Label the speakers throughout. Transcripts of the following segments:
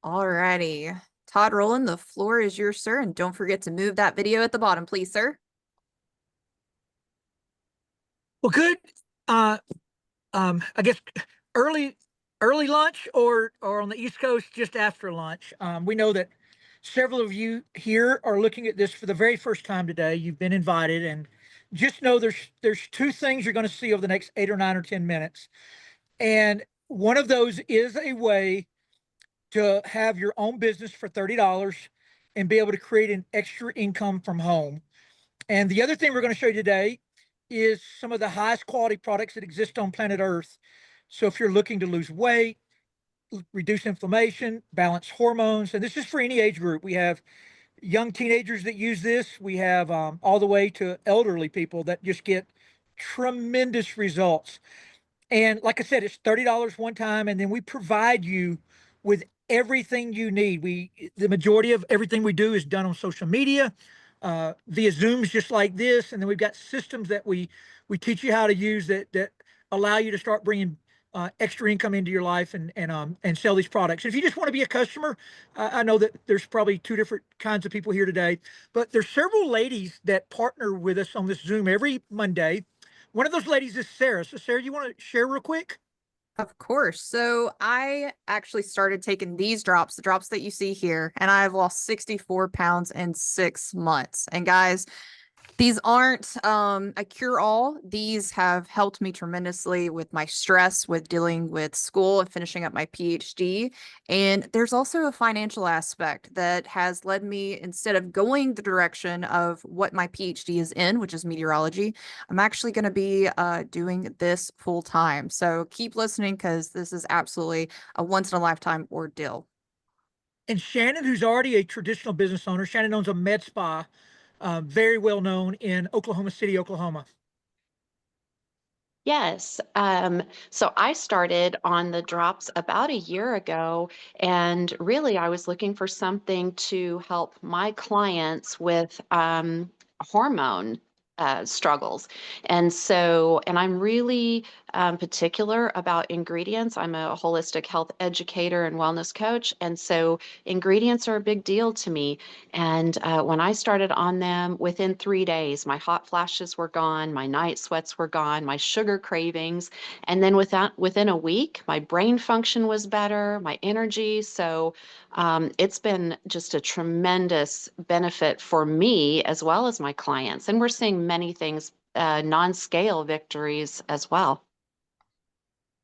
Speaker 1: Alrighty. Todd Rowland, the floor is yours, sir. And don't forget to move that video at the bottom, please, sir.
Speaker 2: Well, good. I guess early early lunch or on the East Coast just after lunch. We know that several of you here are looking at this for the very first time today. You've been invited, and just know there's two things you're going to see over the next 8 or 9 or 10 minutes. And one of those is a way to have your own business for $30 and be able to create an extra income from home. And the other thing we're going to show you today is some of the highest quality products that exist on planet Earth. So if you're looking to lose weight, reduce inflammation, balance hormones, and this is for any age group. We have young teenagers that use this. We have all the way to elderly people that just get tremendous results. And like I said, it's $30 one time, and then we provide you with everything you need. The majority of everything we do is done on social media, via Zooms, just like this, and then we've got systems that we teach you how to use that allow you to start bringing extra income into your life and sell these products. If you just want to be a customer, I know that there's probably two different kinds of people here today, but there's several ladies that partner with us on this Zoom every Monday. One of those ladies is Sarah. So Sarah, you want to share real quick?
Speaker 1: Of course. So I actually started taking these drops, the drops that you see here, and I've lost 64 pounds in 6 months. And guys, these aren't a cure-all. These have helped me tremendously with my stress, with dealing with school and finishing up my PhD. And there's also a financial aspect that has led me, instead of going the direction of what my PhD is in, which is meteorology, I'm actually going to be doing this full time. So keep listening because this is absolutely a once-in-a-lifetime ordeal.
Speaker 2: And Shannon, who's already a traditional business owner, Shannon owns a med spa, very well known in Oklahoma City, Oklahoma.
Speaker 3: Yes. So I started on the drops about a year ago, and really I was looking for something to help my clients with hormone struggles. And I'm really particular about ingredients. I'm a holistic health educator and wellness coach. And so ingredients are a big deal to me. And when I started on them, within 3 days, my hot flashes were gone, my night sweats were gone, my sugar cravings. And then within a week, my brain function was better, my energy. So it's been just a tremendous benefit for me as well as my clients. And we're seeing many things, non-scale victories as well.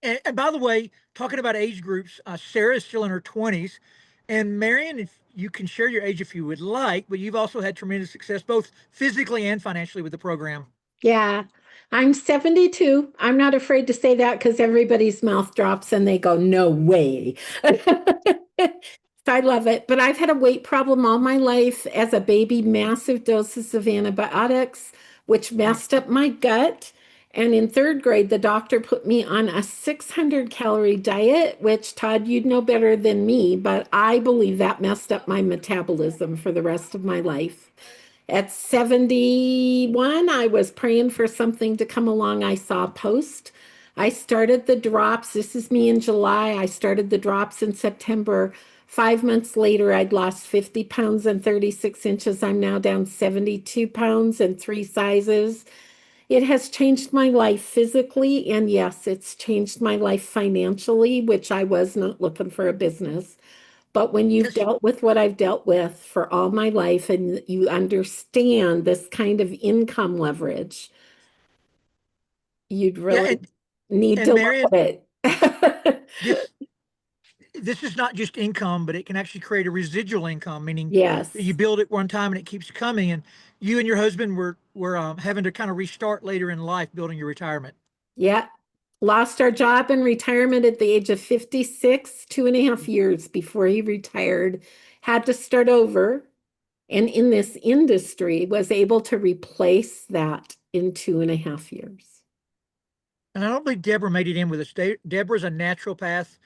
Speaker 2: And by the way, talking about age groups, Sarah is still in her 20s. And Marion, if you can share your age if you would like, but you've also had tremendous success, both physically and financially with the program.
Speaker 4: Yeah, I'm 72. I'm not afraid to say that because everybody's mouth drops and they go, no way. I love it. But I've had a weight problem all my life as a baby, massive doses of antibiotics, which messed up my gut. And in third grade, the doctor put me on a 600 calorie diet, which Todd, you'd know better than me, but I believe that messed up my metabolism for the rest of my life. At 71, I was praying for something to come along. I saw a post. I started the drops. This is me in July. I started the drops in September. 5 months later, I'd lost 50 pounds and 36 inches. I'm now down 72 pounds and 3 sizes. It has changed my life physically. And yes, it's changed my life financially, which I was not looking for a business. But when you've dealt with what I've dealt with for all my life and you understand this kind of income leverage, you'd
Speaker 2: Yeah,
Speaker 4: really need
Speaker 2: and
Speaker 4: to look
Speaker 2: Marion,
Speaker 4: at it.
Speaker 2: this this is not just income, but it can actually create a residual income, meaning
Speaker 4: Yes.
Speaker 2: you build it one time and it keeps coming. And you and your husband were having to kind of restart later in life building your retirement.
Speaker 4: Yeah. Lost our job in retirement at the age of 56, 2.5 years before he retired. Had to start over. And in this industry, was able to replace that in 2.5 years.
Speaker 2: And I don't believe Deborah made it in with us. Deborah's a naturopath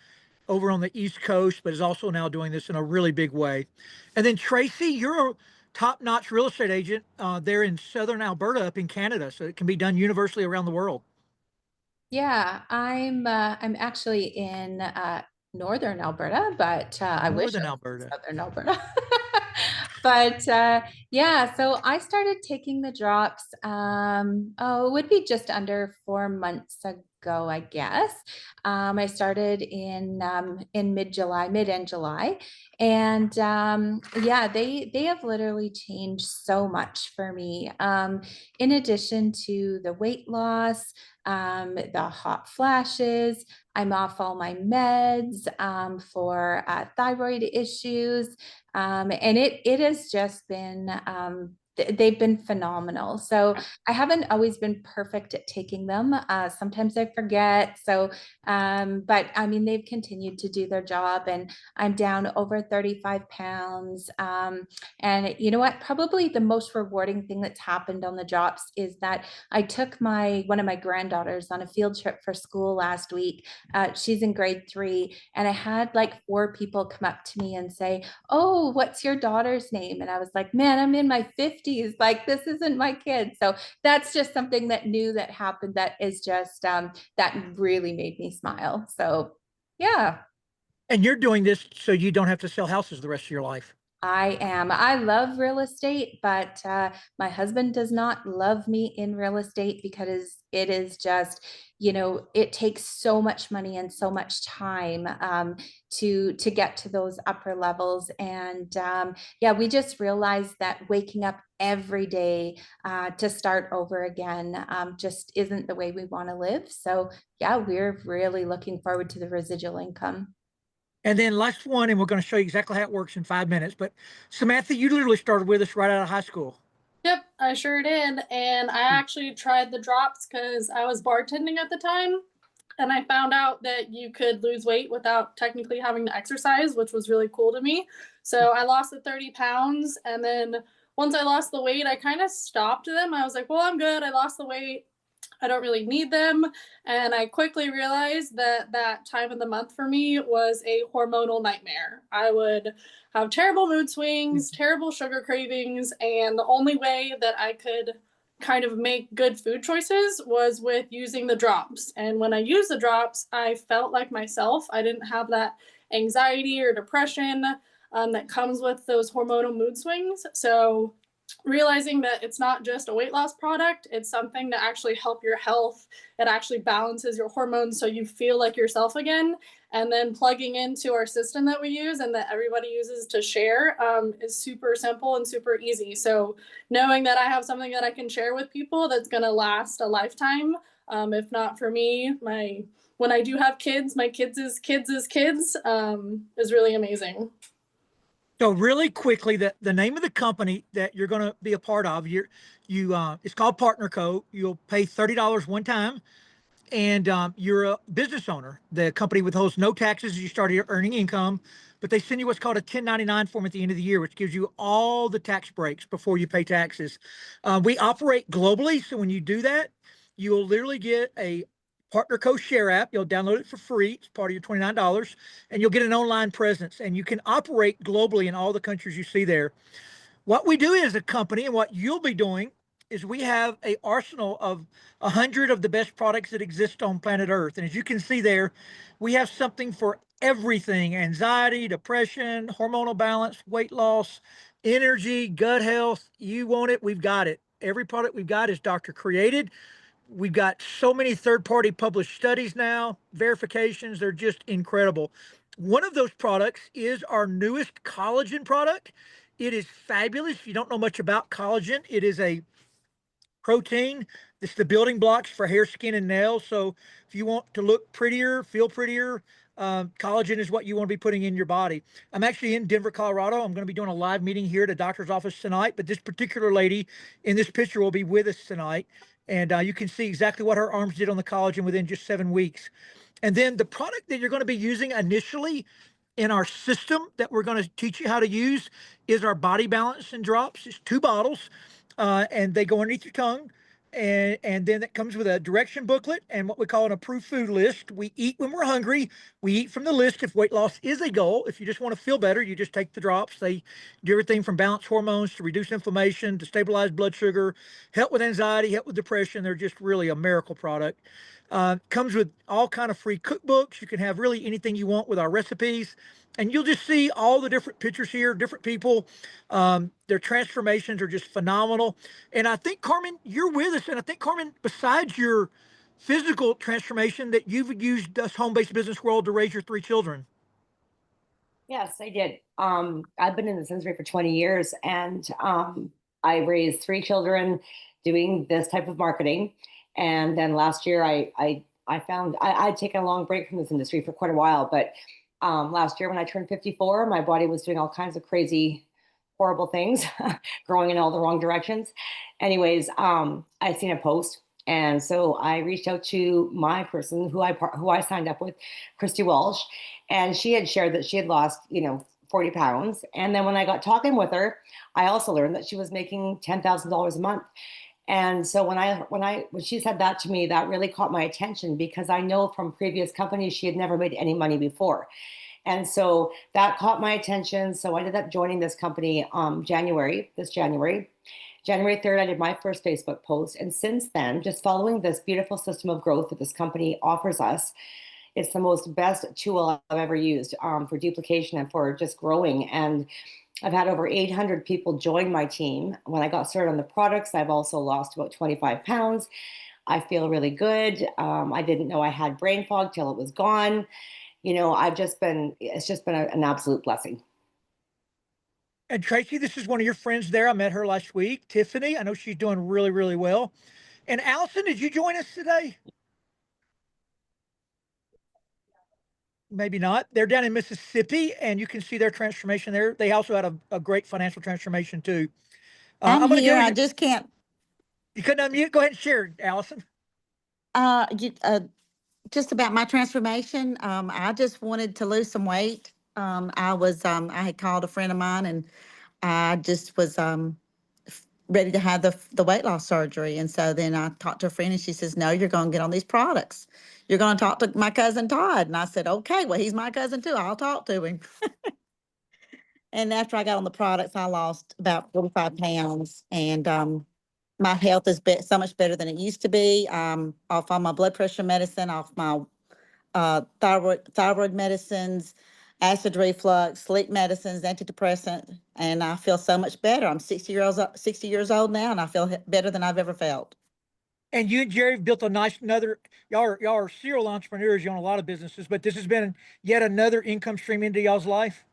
Speaker 2: over on the East Coast, but is also now doing this in a really big way. And then Tracy, you're a top-notch real estate agent there in Southern Alberta up in Canada. So it can be done universally around the world.
Speaker 5: Yeah, I'm actually in northern Alberta, but I wish
Speaker 2: Northern
Speaker 5: I was in
Speaker 2: Alberta.
Speaker 5: southern Alberta. But yeah, so I started taking the drops. Oh, it would be just under 4 months ago, I guess. I started in mid-July, mid-end July, and yeah, they have literally changed so much for me. In addition to the weight loss, the hot flashes, I'm off all my meds for thyroid issues. And it has just been, they've been phenomenal. So I haven't always been perfect at taking them. Sometimes I forget. So, but I mean, they've continued to do their job, and I'm down over 35 pounds. And you know what? Probably the most rewarding thing that's happened on the drops is that I took one of my granddaughters on a field trip for school last week. She's in grade 3, and I had like 4 people come up to me and say, "Oh, what's your daughter's name?" And I was like, "Man, I'm in my 50s. Like, this isn't my kid." So that's just something that new that happened that is just that really made me smile. So yeah.
Speaker 2: And you're doing this so you don't have to sell houses the rest of your life.
Speaker 5: I am. I love real estate, but my husband does not love me in real estate because it is just, it takes so much money and so much time to get to those upper levels. And yeah, we just realized that waking up every day to start over again just isn't the way we want to live. So yeah, we're really looking forward to the residual income.
Speaker 2: And then last one, and we're going to show you exactly how it works in 5 minutes. But Samantha, you literally started with us right out of high school.
Speaker 6: Yep, I sure did. And I actually tried the drops because I was bartending at the time. And I found out that you could lose weight without technically having to exercise, which was really cool to me. So I lost the 30 pounds. And then once I lost the weight, I kind of stopped them. I was like, well, I'm good. I lost the weight. I don't really need them. And I quickly realized that that time of the month for me was a hormonal nightmare. I would have terrible mood swings, terrible sugar cravings, and the only way that I could kind of make good food choices was with using the drops. And when I used the drops, I felt like myself. I didn't have that anxiety or depression that comes with those hormonal mood swings. So realizing that it's not just a weight loss product, it's something to actually help your health. It actually balances your hormones so you feel like yourself again. And then plugging into our system that we use and that everybody uses to share is super simple and super easy. So knowing that I have something that I can share with people that's going to last a lifetime, if not for me, when I do have kids, my kids' kids is really amazing.
Speaker 2: So really quickly, the name of the company that you're going to be a part of, it's called Partner Co. You'll pay $30 one time, and you're a business owner. The company withholds no taxes as you start earning income, but they send you what's called a 1099 form at the end of the year, which gives you all the tax breaks before you pay taxes. We operate globally, so when you do that, you'll literally get a Partner Co Share app. You'll download it for free. It's part of your $29, and you'll get an online presence, and you can operate globally in all the countries you see there. What we do as a company, and what you'll be doing, is we have a arsenal of 100 of the best products that exist on planet Earth. And as you can see there, we have something for everything: anxiety, depression, hormonal balance, weight loss, energy, gut health. You want it, we've got it. Every product we've got is doctor created. We've got so many third-party published studies now, verifications, they're just incredible. One of those products is our newest collagen product. It is fabulous. If you don't know much about collagen, it is a protein. It's the building blocks for hair, skin, and nails. So if you want to look prettier, feel prettier, collagen is what you want to be putting in your body. I'm actually in Denver, Colorado. I'm going to be doing a live meeting here at a doctor's office tonight, but this particular lady in this picture will be with us tonight. And you can see exactly what her arms did on the collagen within just 7 weeks. And then the product that you're going to be using initially in our system that we're going to teach you how to use is our body balance and drops. It's 2 bottles, and they go underneath your tongue. And then it comes with a direction booklet and what we call an approved food list. We eat when we're hungry. We eat from the list if weight loss is a goal. If you just want to feel better, you just take the drops. They do everything from balance hormones to reduce inflammation, to stabilize blood sugar, help with anxiety, help with depression. They're just really a miracle product. Comes with all kind of free cookbooks. You can have really anything you want with our recipes. And you'll just see all the different pictures here, different people. Their transformations are just phenomenal. And I think, Carmen, you're with us. And I think, Carmen, besides your physical transformation, that you've used us Home-Based Business World to raise your 3 children.
Speaker 7: Yes, I did. I've been in this industry for 20 years, and I raised 3 children doing this type of marketing. And then last year, I found I'd taken a long break from this industry for quite a while. But last year, when I turned 54, my body was doing all kinds of crazy, horrible things, growing in all the wrong directions. Anyways, I seen a post. And so I reached out to my person who I signed up with, Christy Walsh, and she had shared that she had lost, 40 pounds. And then when I got talking with her, I also learned that she was making $10,000 a month. And so when she said that to me, that really caught my attention, because I know from previous companies she had never made any money before. And so that caught my attention. So I ended up joining this company this January. January 3rd, I did my first Facebook post. And since then, just following this beautiful system of growth that this company offers us, it's the most best tool I've ever used for duplication and for just growing. And I've had over 800 people join my team. When I got started on the products, I've also lost about 25 pounds. I feel really good. I didn't know I had brain fog till it was gone. It's just been an absolute blessing.
Speaker 2: And Tracy, this is one of your friends there. I met her last week. Tiffany, I know she's doing really, really well. And Allison, did you join us today? Maybe not. They're down in Mississippi, and you can see their transformation there. They also had a great financial transformation too.
Speaker 8: I'm
Speaker 2: gonna
Speaker 8: here.
Speaker 2: go
Speaker 8: I just can't.
Speaker 2: You couldn't unmute? Go ahead and share, Allison.
Speaker 8: Just about my transformation. I just wanted to lose some weight. I had called a friend of mine, and I just was ready to have the weight loss surgery. And so then I talked to a friend, and she says, "No, you're going to get on these products. You're going to talk to my cousin Todd." And I said, "Okay, well, he's my cousin too. I'll talk to him." And after I got on the products, I lost about 45 pounds, and my health is so much better than it used to be. Off all my blood pressure medicine, off my thyroid medicines, acid reflux, sleep medicines, antidepressant, and I feel so much better. I'm 60 years old now, and I feel better than I've ever felt.
Speaker 2: And you and Jerry have built y'all are serial entrepreneurs. You own a lot of businesses, but this has been yet another income stream into y'all's life.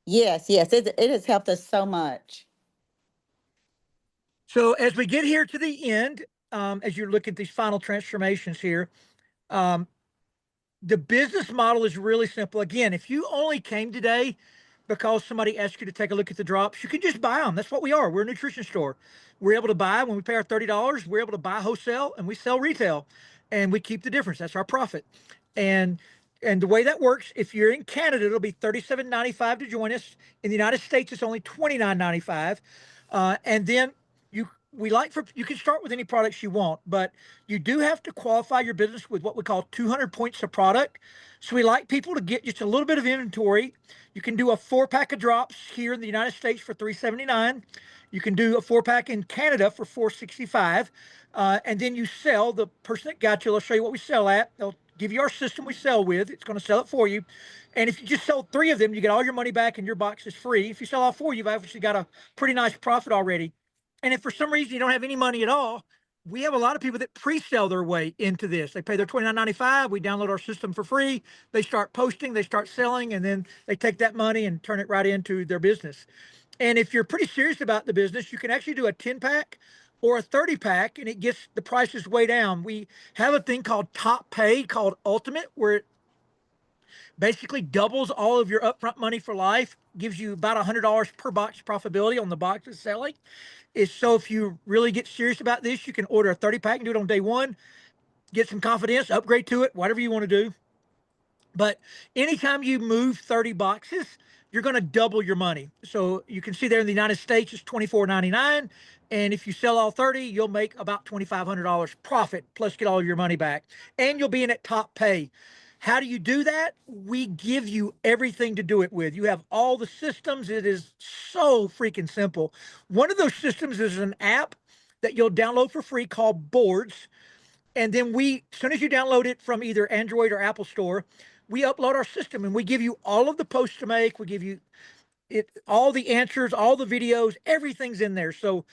Speaker 8: Yes, it has helped us so much.
Speaker 2: So as we get here to the end, as you look at these final transformations here, the business model is really simple. Again, if you only came today because somebody asked you to take a look at the drops, you can just buy them. That's what we are. We're a nutrition store. We're able to buy when we pay our $30. We're able to buy wholesale, and we sell retail, and we keep the difference. That's our profit. And the way that works, if you're in Canada, it'll be $37.95 to join us. In the United States, it's only $29.95. And then you can start with any products you want, but you do have to qualify your business with what we call 200 points of product. So we like people to get just a little bit of inventory. You can do a 4-pack of drops here in the United States for $3.79. You can do a 4-pack in Canada for $4.65. And then you sell. The person that got you, they'll show you what we sell at. They'll give you our system we sell with. It's going to sell it for you. And if you just sell 3 of them, you get all your money back and your box is free. If you sell all 4, you've obviously got a pretty nice profit already. And if for some reason you don't have any money at all, we have a lot of people that pre-sell their way into this. They pay their $29.95. We download our system for free. They start posting, they start selling, and then they take that money and turn it right into their business. And if you're pretty serious about the business, you can actually do a 10-pack or a 30-pack, and it gets the prices way down. We have a thing called Top Pay, called Ultimate, where it basically doubles all of your upfront money for life, gives you about $100 per box profitability on the boxes selling. So if you really get serious about this, you can order a 30-pack and do it on day 1, get some confidence, upgrade to it, whatever you want to do. But anytime you move 30 boxes, you're going to double your money. So you can see there in the United States, it's $24.99. And if you sell all 30, you'll make about $2,500 profit, plus get all your money back. And you'll be in at top pay. How do you do that? We give you everything to do it with. You have all the systems. It is so freaking simple. One of those systems is an app that you'll download for free called Boards. And then as soon as you download it from either Android or Apple Store, we upload our system and we give you all of the posts to make. We give you all the answers, all the videos, everything's in there. So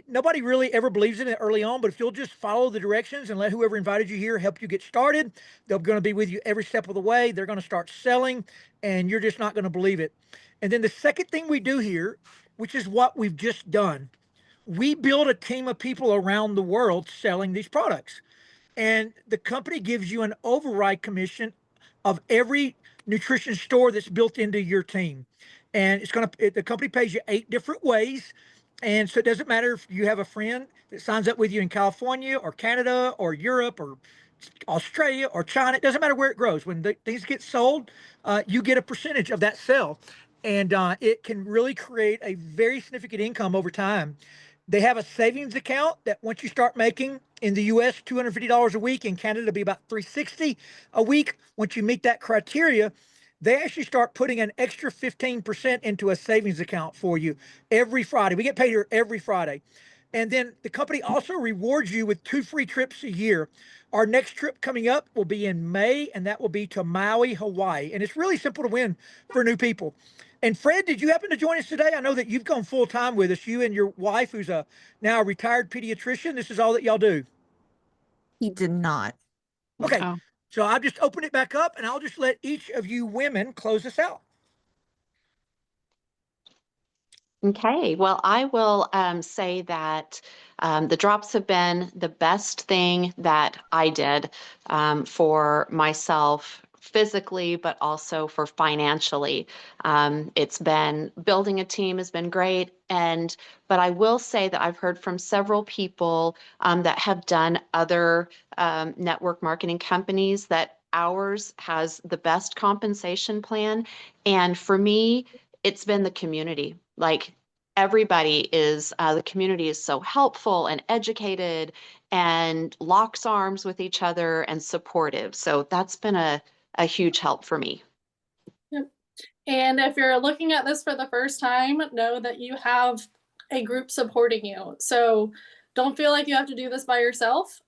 Speaker 2: nobody really ever believes in it early on, but if you'll just follow the directions and let whoever invited you here help you get started, they're going to be with you every step of the way. They're going to start selling, and you're just not going to believe it. And then the second thing we do here, which is what we've just done, we build a team of people around the world selling these products. And the company gives you an override commission of every nutrition store that's built into your team. And the company pays you 8 different ways. And so it doesn't matter if you have a friend that signs up with you in California or Canada or Europe or Australia or China. It doesn't matter where it grows. When things get sold, you get a percentage of that sale. And it can really create a very significant income over time. They have a savings account that once you start making in the US $250 a week, in Canada it'll be about $360 a week. Once you meet that criteria, they actually start putting an extra 15% into a savings account for you every Friday. We get paid here every Friday. And then the company also rewards you with 2 free trips a year. Our next trip coming up will be in May, and that will be to Maui, Hawaii. And it's really simple to win for new people. And Fred, did you happen to join us today? I know that you've gone full time with us, you and your wife, who's now a retired pediatrician. This is all that y'all do.
Speaker 1: He did not.
Speaker 2: Okay.
Speaker 3: Oh.
Speaker 2: So I've just opened it back up, and I'll just let each of you women close this out.
Speaker 3: Okay, well, I will say that the drops have been the best thing that I did for myself physically, but also for financially. It's been building a team has been great. But I will say that I've heard from several people that have done other network marketing companies that ours has the best compensation plan. And for me, it's been the community. Like everybody the community is so helpful and educated and locks arms with each other and supportive. So that's been a huge help for me.
Speaker 6: Yep. And if you're looking at this for the first time, know that you have a group supporting you. So don't feel like you have to do this by yourself.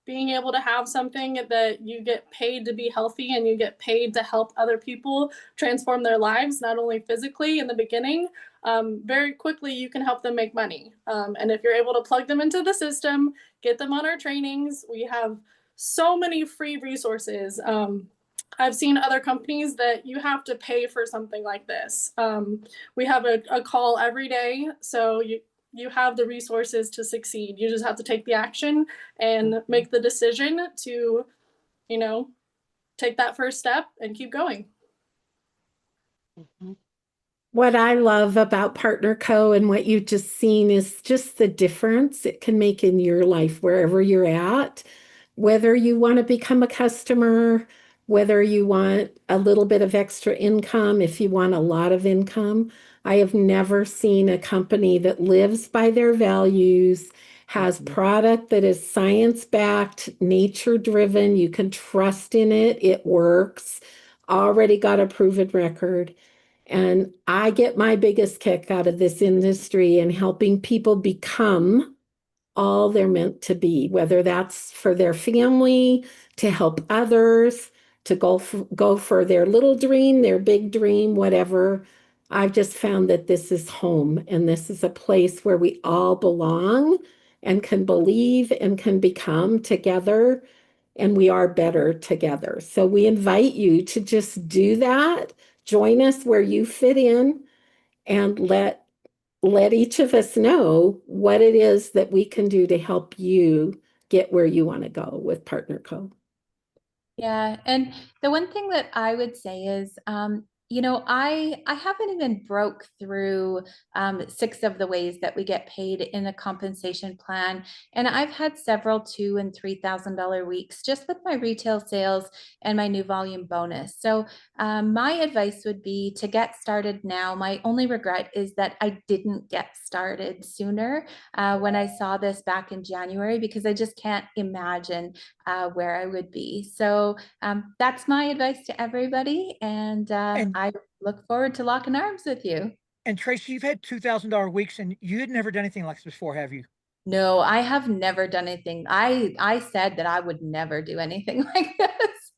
Speaker 6: Being able to have something that you get paid to be healthy and you get paid to help other people transform their lives, not only physically in the beginning, very quickly you can help them make money. And if you're able to plug them into the system, get them on our trainings, we have so many free resources. I've seen other companies that you have to pay for something like this. We have a call every day, so you have the resources to succeed. You just have to take the action and make the decision to, take that first step and keep going.
Speaker 4: What I love about Partner Co. and what you've just seen is just the difference it can make in your life wherever you're at, whether you want to become a customer, whether you want a little bit of extra income, if you want a lot of income. I have never seen a company that lives by their values, has product that is science-backed, nature-driven, you can trust in it, it works, already got a proven record. And I get my biggest kick out of this industry and helping people become all they're meant to be, whether that's for their family, to help others, to go for their little dream, their big dream, whatever. I've just found that this is home and this is a place where we all belong and can believe and can become together, and we are better together. So we invite you to just do that. Join us where you fit in and let each of us know what it is that we can do to help you get where you want to go with Partner Co.
Speaker 5: Yeah, and the one thing that I would say is, I haven't even broke through 6 of the ways that we get paid in a compensation plan, and I've had several $2,000 and $3,000 weeks just with my retail sales and my new volume bonus. So my advice would be to get started now. My only regret is that I didn't get started sooner when I saw this back in January, because I just can't imagine where I would be. So that's my advice to everybody. And I look forward to locking arms with you.
Speaker 2: And Tracy, you've had $2,000 weeks and you had never done anything like this before, have you?
Speaker 5: No, I have never done anything. I said that I would never do anything like this.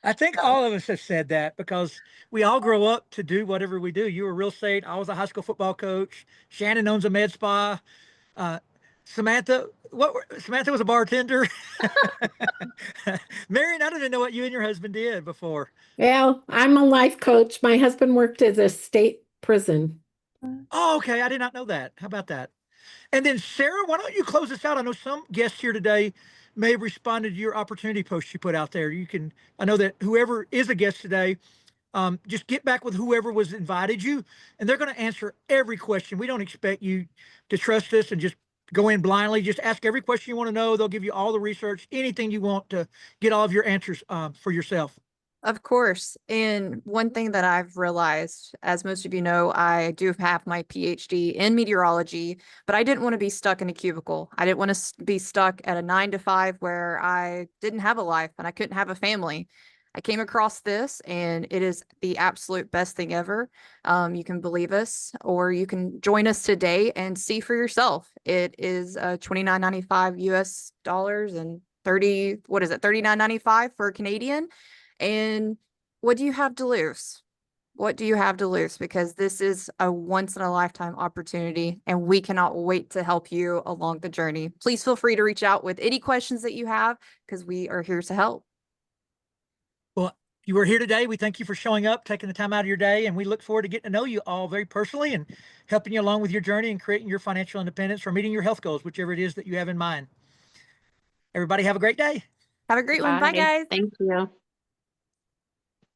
Speaker 2: I think all of us have said that because we all grow up to do whatever we do. You were real estate. I was a high school football coach. Shannon owns a med spa. Uh, Samantha was a bartender. Marion, I didn't know what you and your husband did before.
Speaker 4: Well, I'm a life coach. My husband worked at a state prison.
Speaker 2: Oh, okay. I did not know that. How about that? And then Sarah, why don't you close this out? I know some guests here today may have responded to your opportunity post you put out there. I know that whoever is a guest today, just get back with whoever was invited you, and they're going to answer every question. We don't expect you to trust us and just go in blindly. Just ask every question you want to know. They'll give you all the research, anything you want to get all of your answers for yourself.
Speaker 1: Of course. And one thing that I've realized, as most of you know, I do have my PhD in meteorology, but I didn't want to be stuck in a cubicle. I didn't want to be stuck at a 9 to 5 where I didn't have a life and I couldn't have a family. I came across this and it is the absolute best thing ever. You can believe us or you can join us today and see for yourself. It is $29.95 US dollars and 39.95 for Canadian. And what do you have to lose? What do you have to lose? Because this is a once in a lifetime opportunity and we cannot wait to help you along the journey. Please feel free to reach out with any questions that you have because we are here to help.
Speaker 2: Well, you were here today. We thank you for showing up, taking the time out of your day, and we look forward to getting to know you all very personally and helping you along with your journey and creating your financial independence or meeting your health goals, whichever it is that you have in mind. Everybody have a great day.
Speaker 1: Have a great one. Bye,
Speaker 3: Bye.
Speaker 1: guys.
Speaker 3: Thank you.